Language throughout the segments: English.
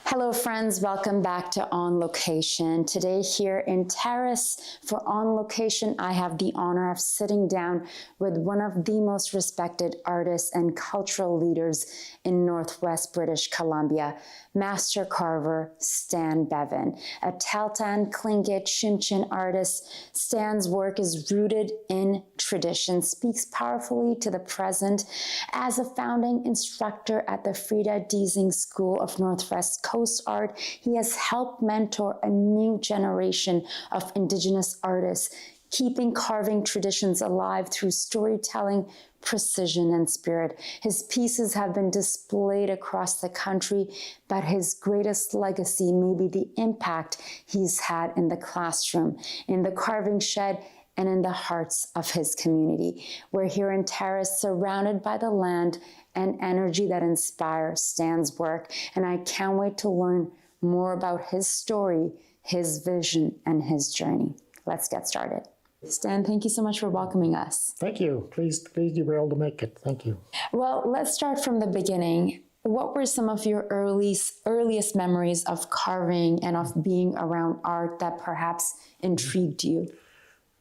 Hello friends, welcome back to On Location. Today here in Terrace for On Location, I have the honor of sitting down with one of the most respected artists and cultural leaders in Northwest British Columbia, master carver Stan Bevan. A Tahltan-Tlingit Tsimshian artist, Stan's work is rooted in tradition, speaks powerfully to the present. As a founding instructor at the Freda School of Northwest Coast Art, he has helped mentor a new generation of Indigenous artists, keeping carving traditions alive through storytelling, precision, and spirit. His pieces have been displayed across the country, but his greatest legacy may be the impact he's had in the classroom, in the carving shed, and in the hearts of his community. We're here in Terrace, surrounded by the land and energy that inspires Stan's work, and I can't wait to learn more about his story, his vision, and his journey. Let's get started. Stan, thank you so much for welcoming us. Thank you. Pleased you were able to make it. Thank you. Well, let's start from the beginning. What were some of your earliest memories of carving and of being around art that perhaps intrigued you?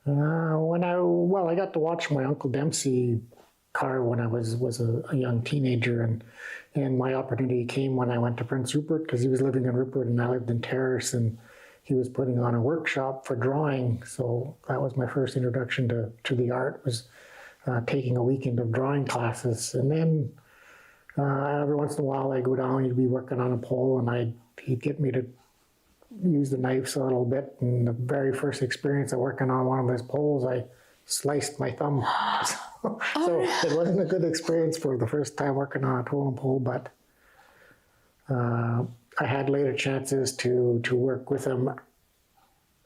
I got to watch my Uncle Dempsey carve when I was a young teenager, and my opportunity came when I went to Prince Rupert, because he was living in Rupert and I lived in Terrace, and he was putting on a workshop for drawing. So that was my first introduction to the art, was taking a weekend of drawing classes. And then every once in a while I'd go down, he'd be working on a pole, and he'd get me to use the knives a little bit. And the very first experience of working on one of his poles, I sliced my thumb. So it wasn't a good experience for the first time working on a totem pole, but I had later chances to work with him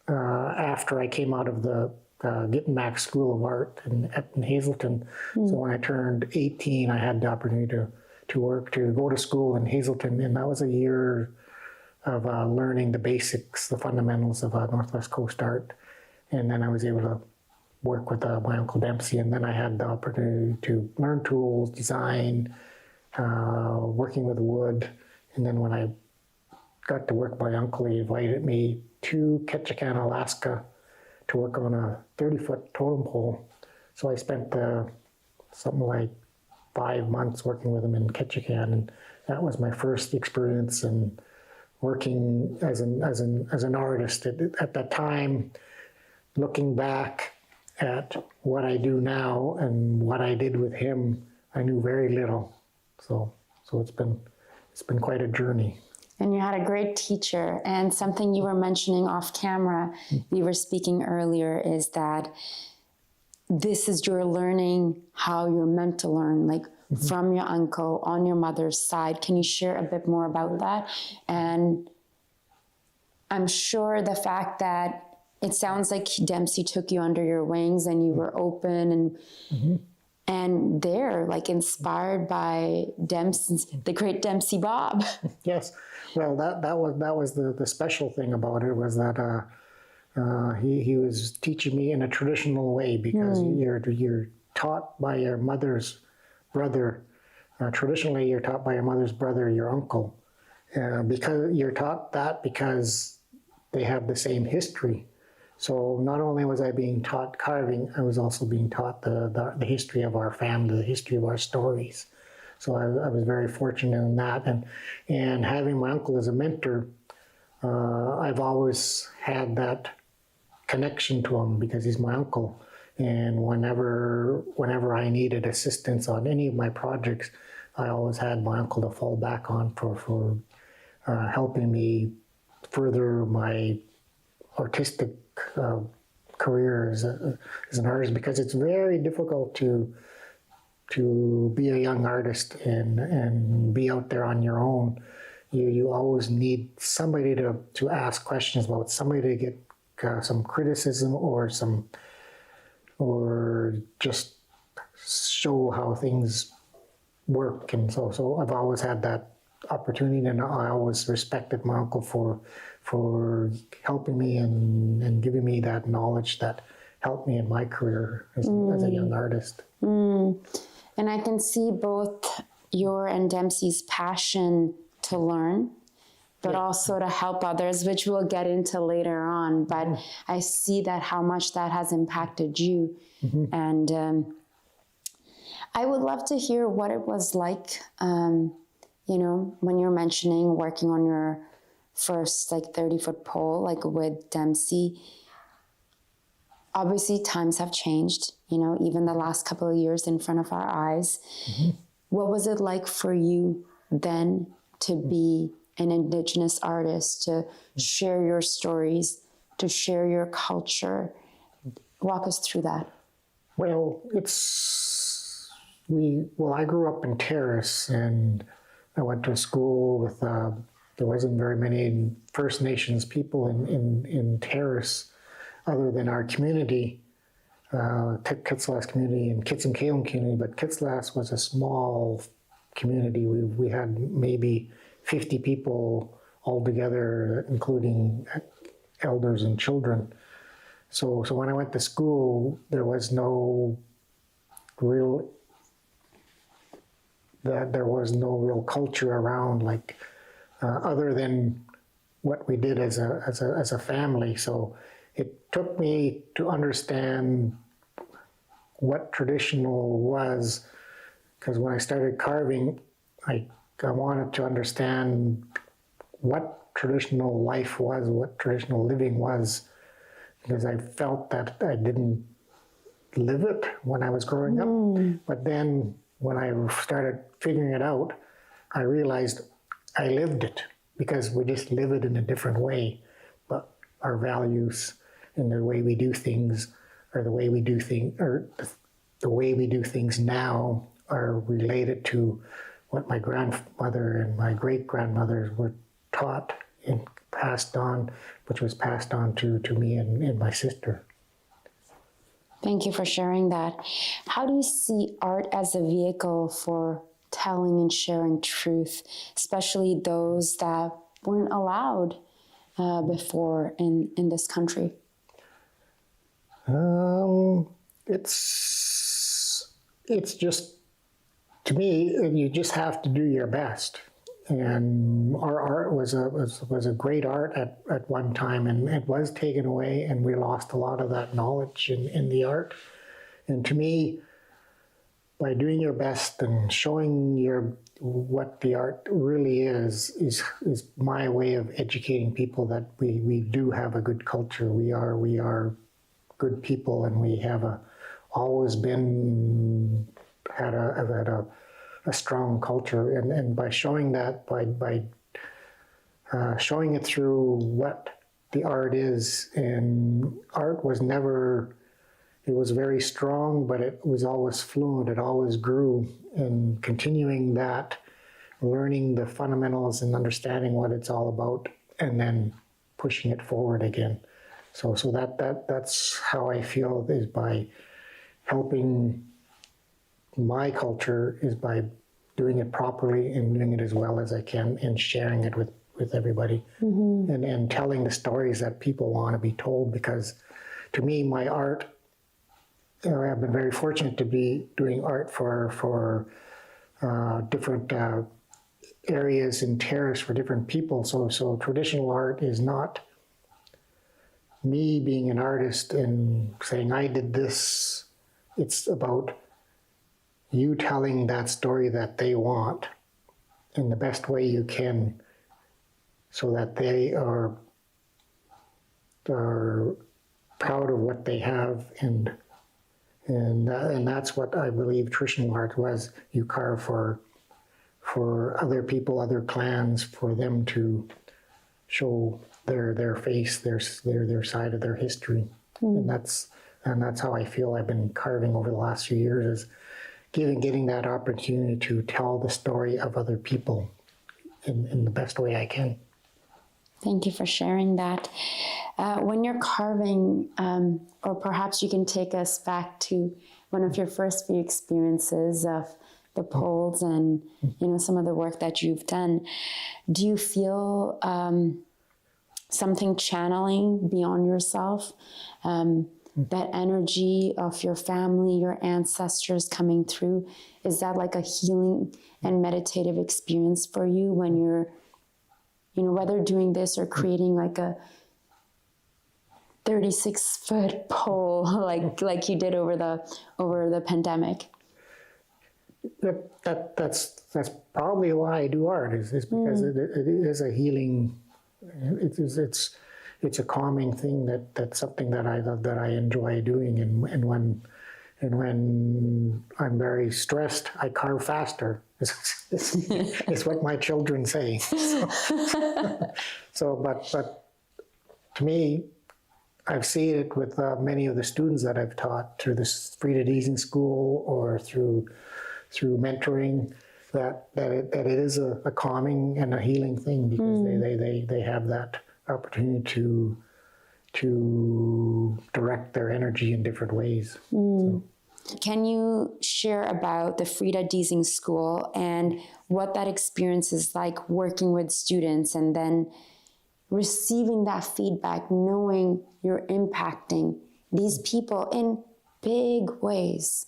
after I came out of the Gittenmack School of Art in Hazelton. So when I turned 18, I had the opportunity to go to school in Hazelton, and that was a year of learning the basics, the fundamentals of Northwest Coast art. And then I was able to work with my Uncle Dempsey, and then I had the opportunity to learn tools, design, working with wood. And then when I got to work with my uncle, he invited me to Ketchikan, Alaska to work on a 30-foot totem pole. So I spent something like 5 months working with him in Ketchikan, and that was my first experience in working as an artist. At that time, looking back at what I do now and what I did with him, I knew very little. So it's been quite a journey. And you had a great teacher, and something you were mentioning off camera, we were speaking earlier, is that this is your learning how you're meant to learn, like from your uncle on your mother's side. Can you share a bit more about that? And I'm sure the fact that it sounds like Dempsey took you under your wings and you were open and they're like inspired by the great Dempsey Bob. Yes, well, that was the special thing about it, was that he was teaching me in a traditional way, because you're taught by your mother's brother. Traditionally, you're taught by your mother's brother, your uncle, because you're taught that because they have the same history. So not only was I being taught carving, I was also being taught the history of our family, the history of our stories. So I was very fortunate in that. And having my uncle as a mentor, I've always had that connection to him because he's my uncle. And whenever I needed assistance on any of my projects, I always had my uncle to fall back on for helping me further my artistic career as an artist, because it's very difficult to be a young artist and be out there on your own. You always need somebody to ask questions about, somebody to get some criticism or just show how things work. And so I've always had that opportunity, and I always respected my uncle for helping me and giving me that knowledge that helped me in my career as a young artist. And I can see both your and Dempsey's passion to learn but also to help others, which we'll get into later on. But I see that how much that has impacted you. And I would love to hear what it was like, you know, when you're mentioning working on your first like 30-foot pole, like with Dempsey. Obviously, times have changed, you know, even the last couple of years in front of our eyes. What was it like for you then to be an Indigenous artist, to share your stories, to share your culture? Walk us through that. Well, I grew up in Terrace, and I went to school with, there wasn't very many First Nations people in Terrace other than our community, Kitsillas community and Kitsim-Kalem community, but Kitsillas was a small community. We had maybe 50 people altogether, including elders and children. So when I went to school, there was no real culture around, like other than what we did as a family. So it took me to understand what traditional was, because when I started carving, I wanted to understand what traditional life was, what traditional living was, because I felt that I didn't live it when I was growing up. But then when I started figuring it out, I realized I lived it, because we just live it in a different way. But our values and the way we do things, or the way we do things now, are related to what my grandmother and my great-grandmothers were taught and passed on, which was passed on to me and my sister. Thank you for sharing that. How do you see art as a vehicle for telling and sharing truth, especially those that weren't allowed before in this country? It's just, to me, you just have to do your best. And our art was a great art at one time, and it was taken away, and we lost a lot of that knowledge in the art. And to me, by doing your best and showing what the art really is my way of educating people that we do have a good culture. We are good people, and we have always had a strong culture, and by showing that, by showing it through what the art is. And art was never, it was very strong, but it was always fluent, it always grew. And continuing that, learning the fundamentals and understanding what it's all about, and then pushing it forward again. So that's how I feel, is by helping my culture, is by doing it properly and doing it as well as I can, and sharing it with everybody, and telling the stories that people want to be told. Because to me, my art, I've been very fortunate to be doing art for different areas in Terrace for different people. So traditional art is not me being an artist and saying I did this. It's about you telling that story that they want in the best way you can, so that they are proud of what they have, and that's what I believe traditional art was. You carve for other people, other clans, for them to show their face, their side of their history. And that's how I feel I've been carving over the last few years, is getting that opportunity to tell the story of other people in the best way I can. Thank you for sharing that. When you're carving, or perhaps you can take us back to one of your first few experiences of the poles and some of the work that you've done, do you feel something channeling beyond yourself? That energy of your family, your ancestors coming through, is that like a healing and meditative experience for you when you're whether doing this or creating like a 36-foot pole, like you did over the pandemic? That's probably why I do art, is because it is a healing. It's a calming thing, that's something that I enjoy doing, and when I'm very stressed, I carve faster. It's what my children say. But to me, I've seen it with many of the students that I've taught through this Freda school or through mentoring, that it is a calming and a healing thing, because they have that opportunity to direct their energy in different ways. So. Can you share about the Freda School and what that experience is like, working with students and then receiving that feedback, knowing you're impacting these people in big ways?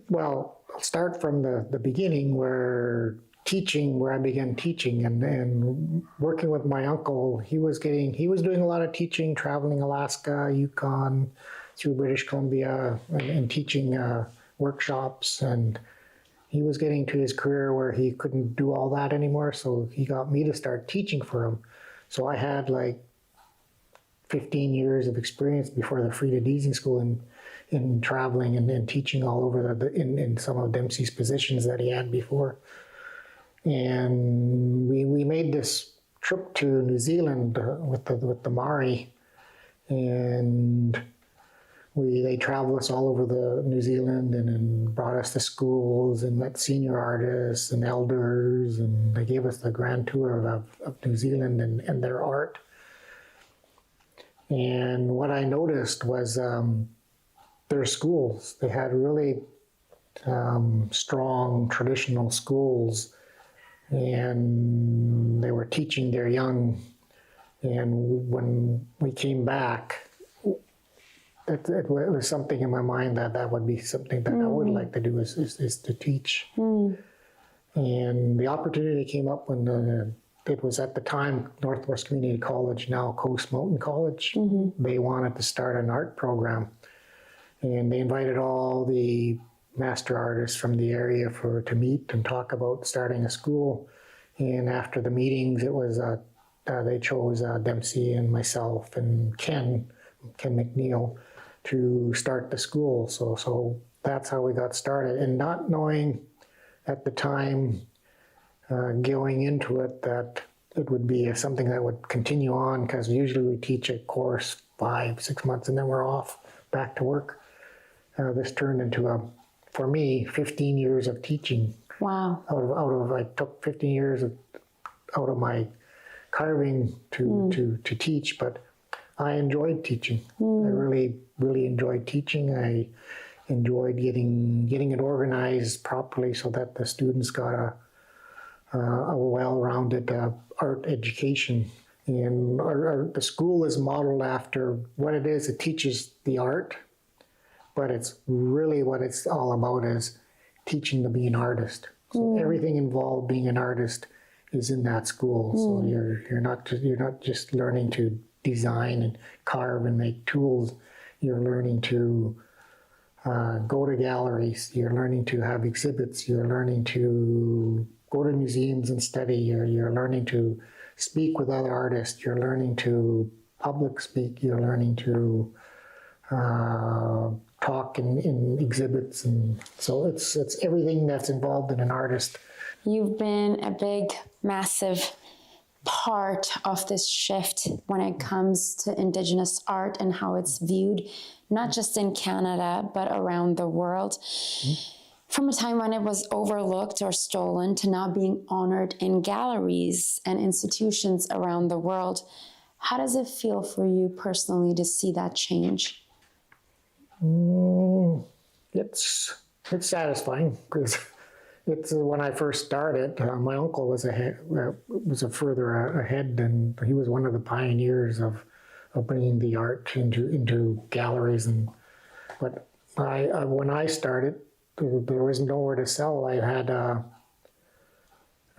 Well, I'll start from the beginning, where I began teaching, and working with my uncle. He was doing a lot of teaching, traveling Alaska, Yukon, through British Columbia, and teaching workshops, and he was getting to his career where he couldn't do all that anymore, so he got me to start teaching for him. So I had like 15 years of experience before the Freda School in traveling and teaching all over in some of Dempsey's positions that he had before. And we made this trip to New Zealand with the Maori, and they traveled us all over the New Zealand and brought us to schools and met senior artists and elders, and they gave us the grand tour of New Zealand and their art. And what I noticed was their schools. They had really strong traditional schools, and they were teaching their young. And when we came back, it was something in my mind that would be something that I would like to do, is to teach. And the opportunity came up when it was at the time Northwest Community College, now Coast Mountain College. They wanted to start an art program, and they invited all the master artists from the area to meet and talk about starting a school. And after the meetings, it was they chose Dempsey and myself and Ken McNeil to start the school. So that's how we got started, and not knowing at the time, going into it, that it would be something that would continue on, because usually we teach a course 5-6 months and then we're off back to work. This turned into for me, 15 years of teaching. Wow. I took 15 years out of my carving to teach, but I enjoyed teaching. I really, really enjoyed teaching. I enjoyed getting it organized properly so that the students got a well-rounded art education. And the school is modeled after what it is. It teaches the art, but it's really what it's all about is teaching to be an artist. So everything involved being an artist is in that school. So you're not just learning to design and carve and make tools. You're learning to go to galleries. You're learning to have exhibits. You're learning to go to museums and study. You're learning to speak with other artists. You're learning to public speak. You're learning to talk in exhibits. And so it's everything that's involved in an artist. You've been a big, massive part of this shift when it comes to Indigenous art and how it's viewed, not just in Canada, but around the world. From a time when it was overlooked or stolen to now being honored in galleries and institutions around the world. How does it feel for you personally to see that change? It's satisfying, because it's when I first started, my uncle was further ahead, and he was one of the pioneers of bringing the art into galleries. But when I started, there was nowhere to sell. I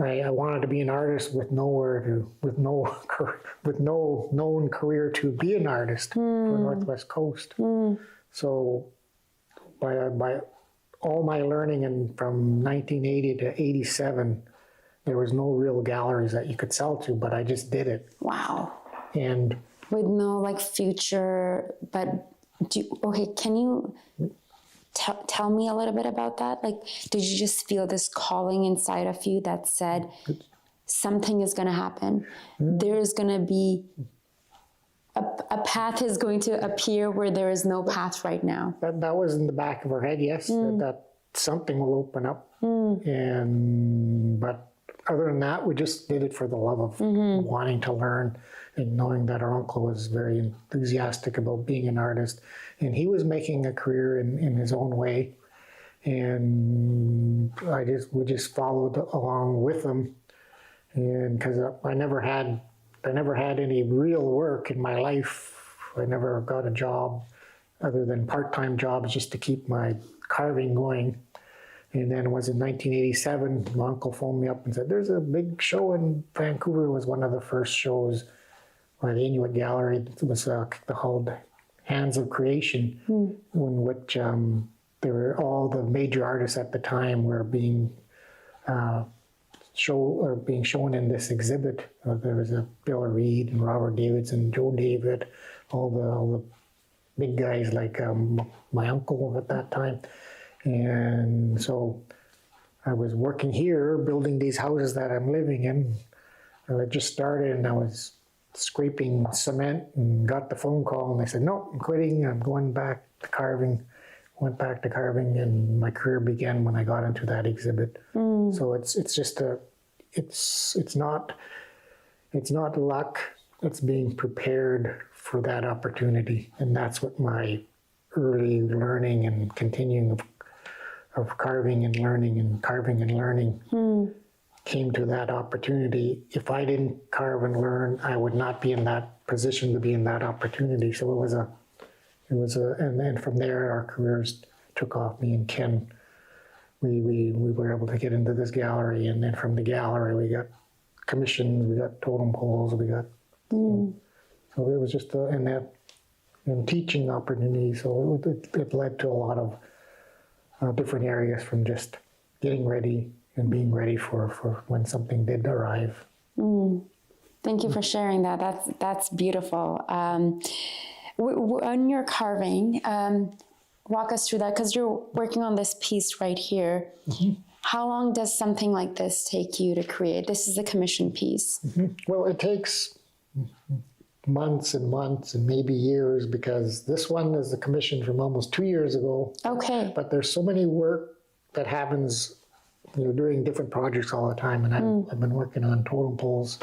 I wanted to be an artist with with no known career to be an artist for Northwest Coast. So by all my learning from 1980 to 87, there was no real galleries that you could sell to, but I just did it. Wow. And with no like future, but can you tell me a little bit about that? Like, did you just feel this calling inside of you that said something is going to happen? There's going to be a path is going to appear where there is no path right now. That was in the back of her head, yes, that something will open up. But other than that, we just did it for the love of wanting to learn and knowing that our uncle was very enthusiastic about being an artist. And he was making a career in his own way. And we just followed along with him. And because I never had any real work in my life. I never got a job other than part-time jobs just to keep my carving going. And then it was in 1987, my uncle phoned me up and said, there's a big show in Vancouver. It was one of the first shows by the Inuit Gallery. It was called Hands of Creation, in which there were all the major artists at the time were being shown in this exhibit. There was a Bill Reed and Robert Davidson, Joe David, all the big guys like my uncle at that time. And so I was working here, building these houses that I'm living in. I just started and I was scraping cement and got the phone call and they said, no, I'm quitting, I'm going back to carving. Went back to carving and my career began when I got into that exhibit. So it's not luck, it's being prepared for that opportunity. And that's what my early learning and continuing of carving and learning came to that opportunity. If I didn't carve and learn, I would not be in that position to be in that opportunity. So and then from there our careers took off. Me and Ken, we were able to get into this gallery, and then from the gallery we got commissions, we got totem poles, we got so it was just and teaching opportunities. So it led to a lot of different areas, from just getting ready and being ready for when something did arrive. Thank you for sharing that. That's beautiful. When you're carving, walk us through that, because you're working on this piece right here. How long does something like this take you to create? This is a commission piece. Well, it takes months and months and maybe years, because this one is a commission from almost 2 years ago. Okay. But there's so many work that happens, doing different projects all the time. And I've been working on totem poles.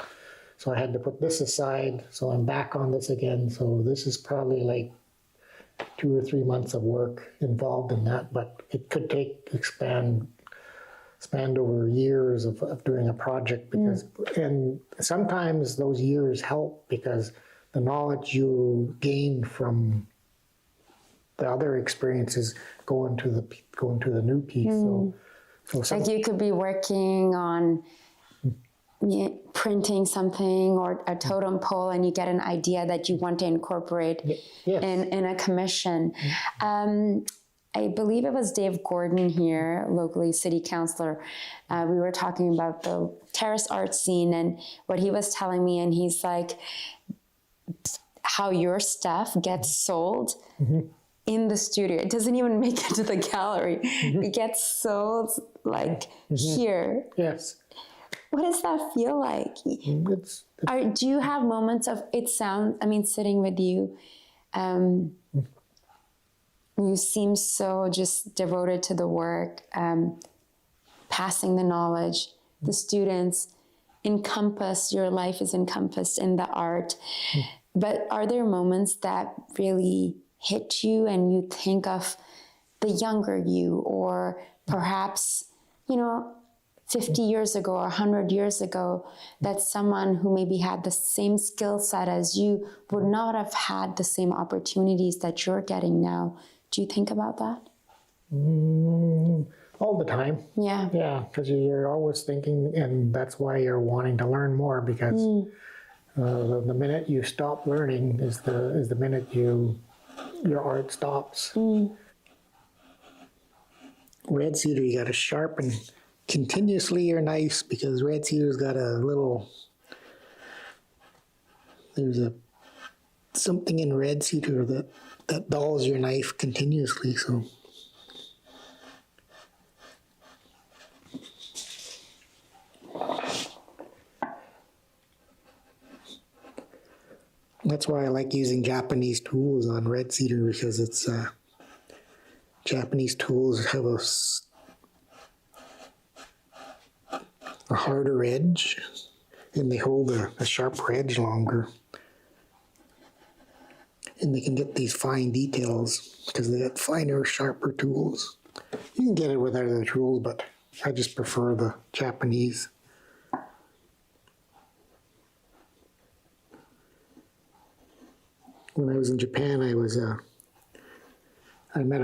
So I had to put this aside. So I'm back on this again. So this is probably like 2 or 3 months of work involved in that, but it could expand over years of doing a project, because, and sometimes those years help because the knowledge you gain from the other experiences go into the new piece. So like you could be working on printing something or a totem pole, and you get an idea that you want to incorporate in a commission. I believe it was Dave Gordon here, locally city councillor. We were talking about the Terrace art scene and what he was telling me, and he's like, how your stuff gets sold in the studio. It doesn't even make it to the gallery. It gets sold like here. Yes. What does that feel like? Do you have moments of sitting with you, you seem so just devoted to the work, passing the knowledge. The students your life is encompassed in the art. But are there moments that really hit you and you think of the younger you, or perhaps, 50 years ago or 100 years ago, that someone who maybe had the same skill set as you would not have had the same opportunities that you're getting now? Do you think about that? All the time. Yeah. Yeah, because you're always thinking, and that's why you're wanting to learn more, because the minute you stop learning is the minute your art stops. Red cedar, you got to sharpen continuously your knives, because red cedar's got a little, there's something in red cedar that dulls your knife continuously, so. That's why I like using Japanese tools on red cedar, because it's Japanese tools have a harder edge, and they hold a sharper edge longer. And they can get these fine details because they got finer, sharper tools. You can get it with other tools, but I just prefer the Japanese. When I was in Japan, I met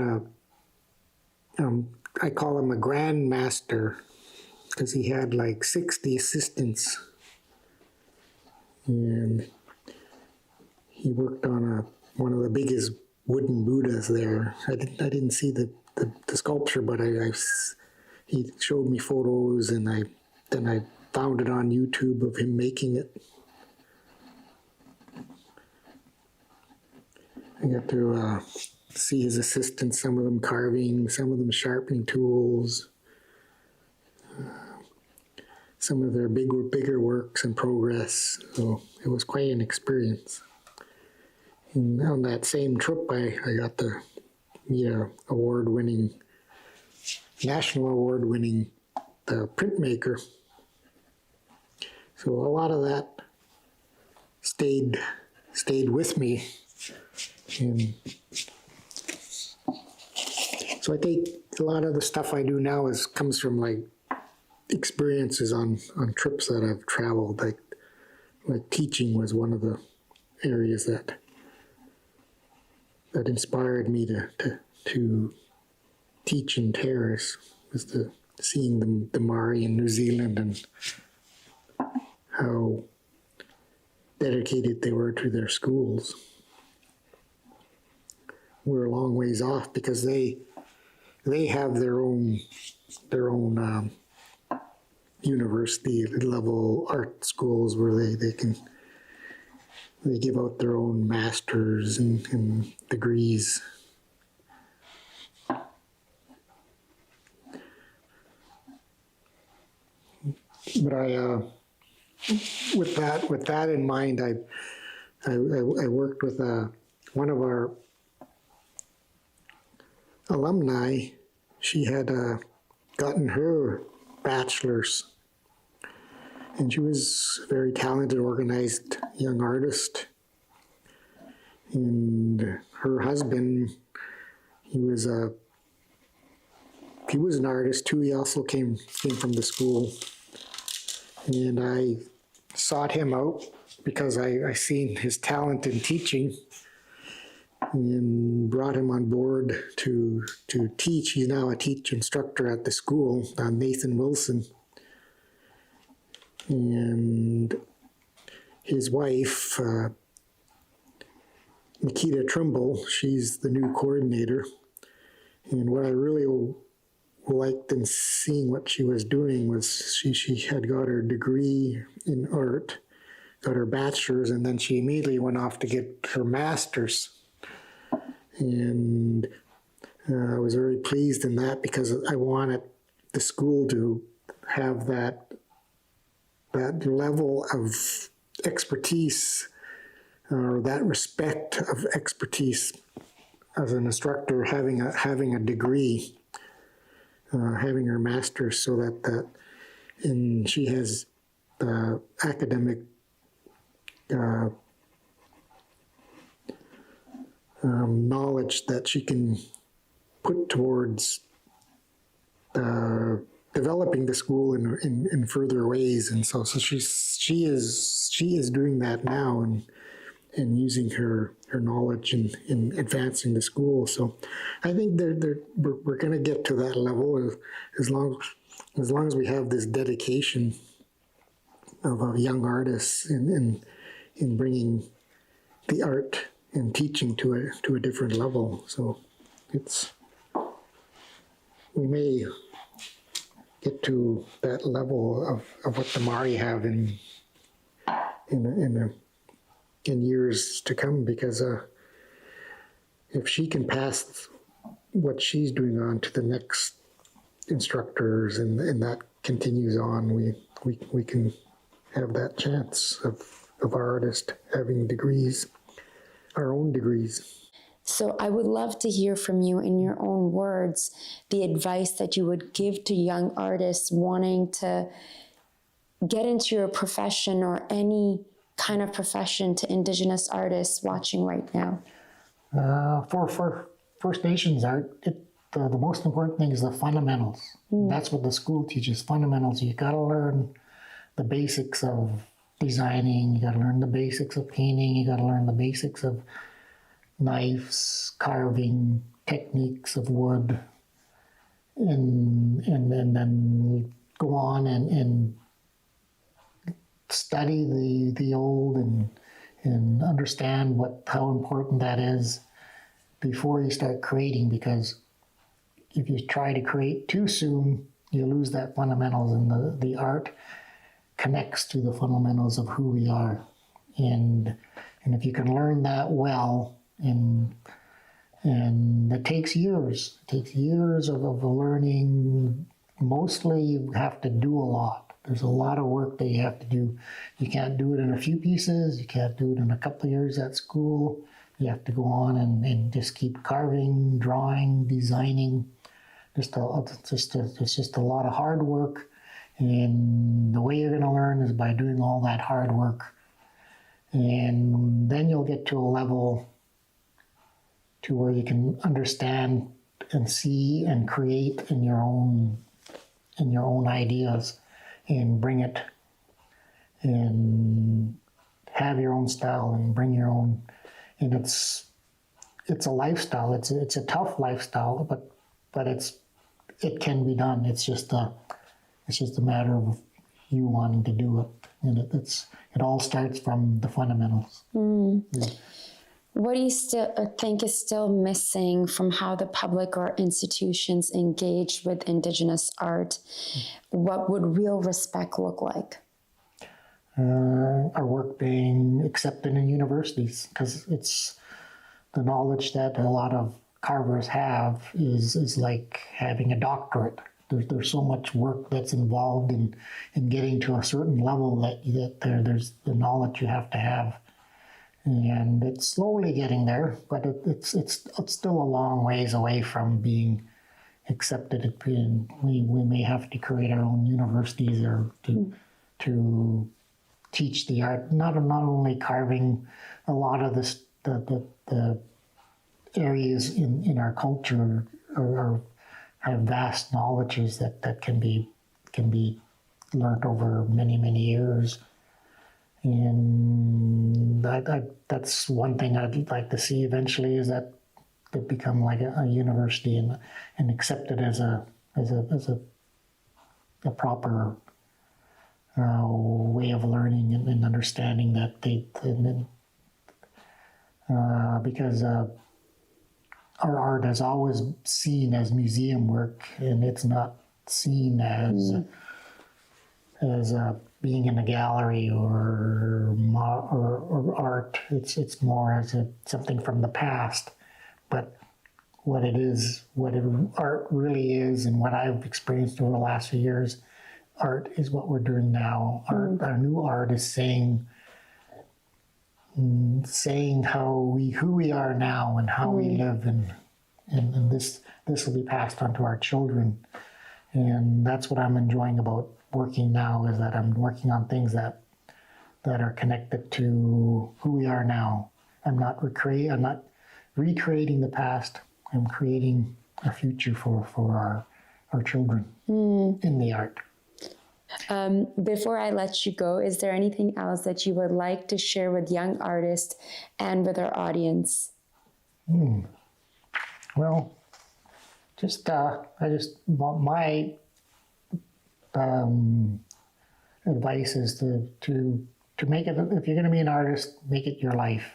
I call him a grandmaster, because he had like 60 assistants. And he worked on one of the biggest wooden Buddhas there. I didn't see the sculpture, but he showed me photos, and then I found it on YouTube of him making it. I got to see his assistants, some of them carving, some of them sharpening tools, some of their bigger works in progress. So it was quite an experience. And on that same trip, I got to meet a national award-winning printmaker. So a lot of that stayed with me. And so I think a lot of the stuff I do now comes from like experiences on trips that I've traveled. Like teaching was one of the areas that inspired me to teach in Terrace, was seeing the Maori in New Zealand and how dedicated they were to their schools. We're a long ways off because they have their own university level art schools where they give out their own masters and degrees. But with that in mind, I worked with one of our alumni. She had gotten her bachelor's, and she was a very talented, organized young artist. And her husband, he was an artist too. He also came from the school. And I sought him out because I seen his talent in teaching, and brought him on board to teach. He's now a instructor at the school, Nathan Wilson. And his wife, Nikita Trimble, she's the new coordinator. And what I really liked in seeing what she was doing was she had got her degree in art, got her bachelor's, and then she immediately went off to get her master's. And I was very pleased in that because I wanted the school to have that level of expertise, or that respect of expertise as an instructor, having a degree, having her master's, so that and she has academic knowledge that she can put towards developing the school in further ways. And so she is doing that now, and using her knowledge in advancing the school. So I think we're going to get to that level as long as we have this dedication of young artists in bringing the art and teaching to a different level. So we may get to that level of what the Māori have in years to come, because if she can pass what she's doing on to the next instructors and that continues on, we can have that chance of our artist having degrees, our own degrees. So I would love to hear from you in your own words, the advice that you would give to young artists wanting to get into your profession or any kind of profession, to Indigenous artists watching right now. For First Nations art, the most important thing is the fundamentals. That's what the school teaches, fundamentals. You got to learn the basics of designing, you got to learn the basics of painting, you got to learn the basics of knives, carving, techniques of wood, and then go on and study the old and understand how important that is before you start creating, because if you try to create too soon, you lose that fundamentals, and the art connects to the fundamentals of who we are. And if you can learn that well, and it takes years. It takes years of learning. Mostly you have to do a lot. There's a lot of work that you have to do. You can't do it in a few pieces. You can't do it in a couple of years at school. You have to go on and just keep carving, drawing, designing. It's just a lot of hard work. And the way you're going to learn is by doing all that hard work. And then you'll get to a level to where you can understand and see and create in your own ideas, and bring it and have your own style and bring your own. And it's a lifestyle. It's a tough lifestyle, but it can be done. It's just a matter of you wanting to do it, and it all starts from the fundamentals. Yeah. What do you think is still missing from how the public or institutions engage with Indigenous art? What would real respect look like? Our work being accepted in universities, because it's the knowledge that a lot of carvers have is like having a doctorate. There's so much work that's involved in getting to a certain level that there's the knowledge you have to have. And it's slowly getting there, but it's still a long ways away from being accepted. We may have to create our own universities or to teach the art. Not only carving, a lot of the areas in our culture have vast knowledges that can be learned over many years. And that's one thing I'd like to see eventually, is that they become like a university and accepted as a proper way of learning and understanding that because our art is always seen as museum work, and it's not seen as being in a gallery or art. It's more as something from the past. But what art really is, and what I've experienced over the last few years, art is what we're doing now. Our new art is saying who we are now and how we live, and this will be passed on to our children. And that's what I'm enjoying about working now, is that I'm working on things that are connected to who we are now. I'm not recreating the past. I'm creating a future for our children in the art. Before I let you go, is there anything else that you would like to share with young artists and with our audience? Well, my advice is to make it, if you're going to be an artist, make it your life.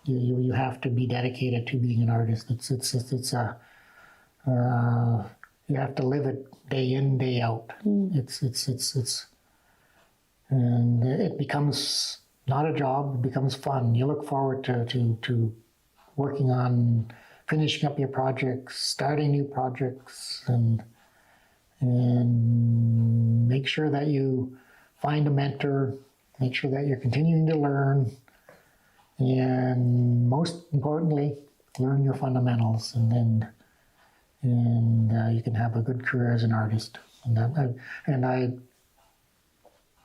You have to be dedicated to being an artist. You have to live it day in, day out. And it becomes not a job, it becomes fun. You look forward to working on finishing up your projects, starting new projects, and make sure that you find a mentor, make sure that you're continuing to learn, and most importantly, learn your fundamentals, and you can have a good career as an artist. And I've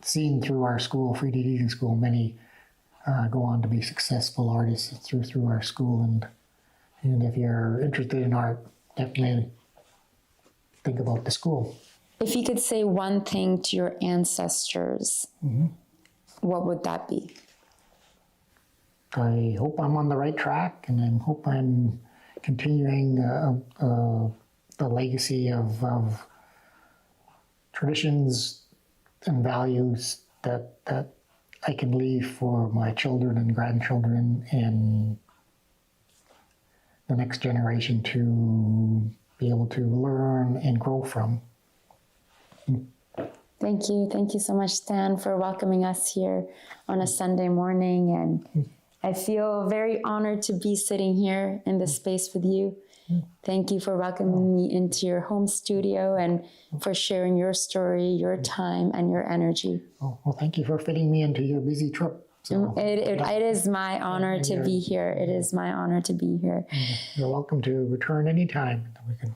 seen through our school, Freda School, many go on to be successful artists through our school. And if you're interested in art, definitely think about the school. If you could say one thing to your ancestors, what would that be? I hope I'm on the right track, and I hope I'm continuing the legacy of traditions and values that I can leave for my children and grandchildren and the next generation to be able to learn and grow from. Thank you. Thank you so much, Stan, for welcoming us here on a Sunday morning. And I feel very honored to be sitting here in this space with you. Thank you for welcoming me into your home studio and for sharing your story, your time, and your energy. Oh, well, thank you for fitting me into your busy trip. So, it is my honor to be here. It is my honor to be here. You're welcome to return anytime. We can.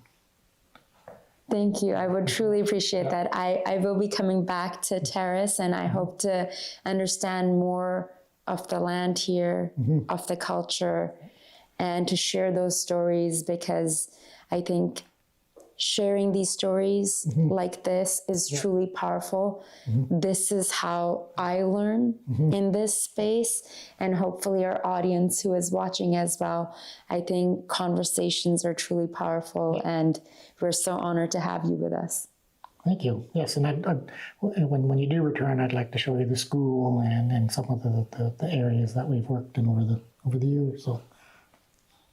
Thank you. I would truly appreciate that. I will be coming back to Terrace, and I hope to understand more of the land here, of the culture, and to share those stories, because I think sharing these stories like this is truly powerful. This is how I learn in this space, and hopefully our audience who is watching as well. I think conversations are truly powerful, and we're so honored to have you with us. Thank you. Yes, and when you do return, I'd like to show you the school and some of the areas that we've worked in over the years. So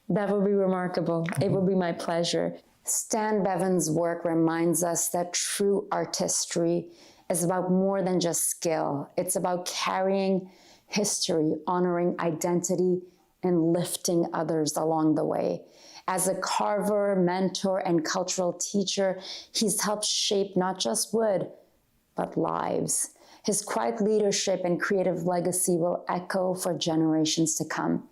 that would be remarkable. It would be my pleasure. Stan Bevan's work reminds us that true artistry is about more than just skill. It's about carrying history, honoring identity, and lifting others along the way. As a carver, mentor, and cultural teacher, he's helped shape not just wood, but lives. His quiet leadership and creative legacy will echo for generations to come.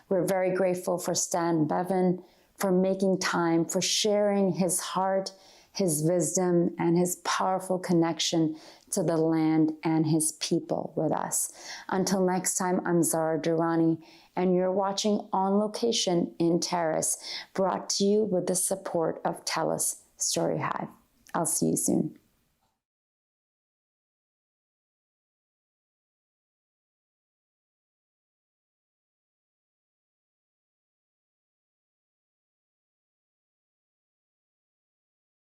We're very grateful for Stan Bevan, for making time, for sharing his heart, his wisdom, and his powerful connection to the land and his people with us. Until next time, I'm Zara Durrani, and you're watching On Location in Terrace, brought to you with the support of TELUS STORYHIVE. I'll see you soon.